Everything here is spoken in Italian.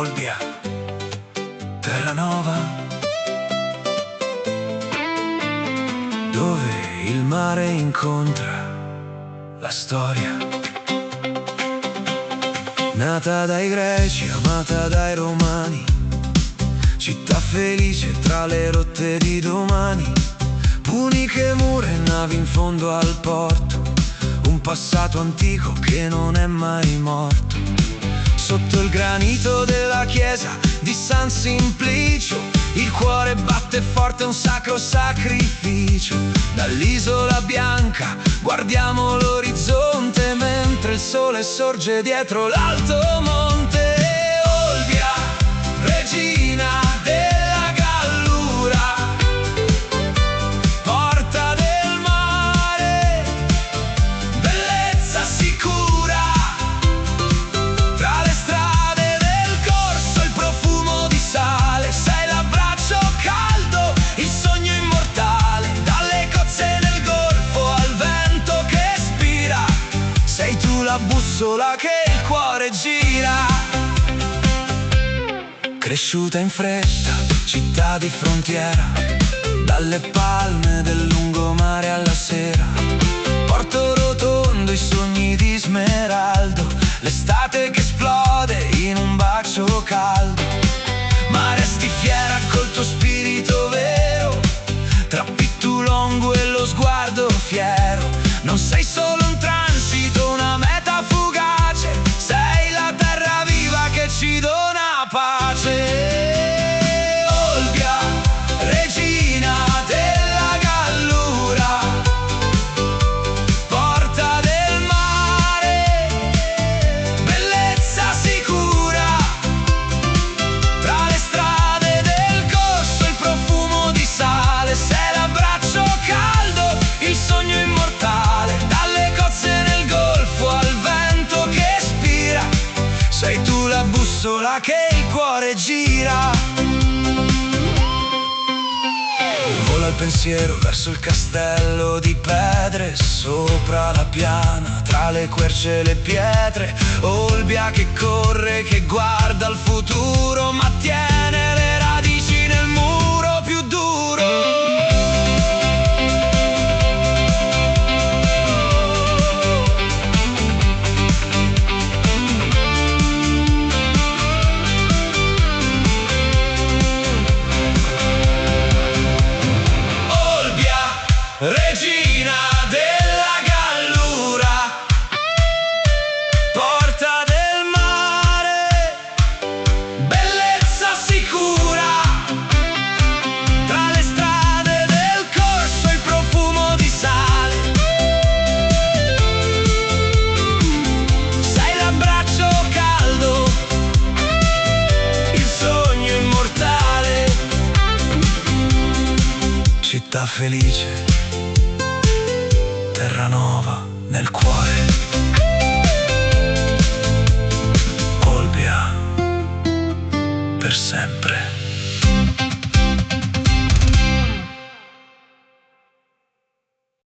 Olbia, Terranova, dove il mare incontra la storia. Nata dai greci, amata dai romani, città felice tra le rotte di domani. Uniche mura e navi in fondo al porto, un passato antico che non è mai morto. Sotto il granito della chiesa di San Simplicio, il cuore batte forte, un sacro sacrificio. Dall'isola bianca guardiamo l'orizzonte, mentre il sole sorge dietro l'alto monte. Olbia, regina della Gallura, porta del mare, bellezza sicura. Tra le strade del corso, il profumo di sale, sei l'abbraccio caldo, il sogno immortale. Dalle cozze nel golfo al vento che spira, sei tu la bussola che il cuore gira. Cresciuta in fretta, città di frontiera, dalle palme del lungomare alla sera. Porto rotondo, i sogni di smeraldo, l'estate che esplode in un bacio caldo. Ma resti fiera col tuo spirito vero, tra Pittulongo e lo sguardo fiero. Non sei solo un transito, una meta fugace, sei la terra viva che ci dona pace. Olbia, regina della Gallura, porta del mare, bellezza sicura. Tra le strade del corso, il profumo di sale, sei l'abbraccio caldo, il sogno immortale. Dalle cozze nel golfo al vento che spira, sei tu la bussola che il cuore gira. Vola il pensiero verso il castello di Pedre, sopra la piana, tra le querce e le pietre. Olbia che corre, che guarda al futuro, ma tiene le radici nel muro più duro. Regina della Gallura, porta del mare, bellezza sicura. Tra le strade del corso, il profumo di sale, sei l'abbraccio caldo, il sogno immortale. Città felice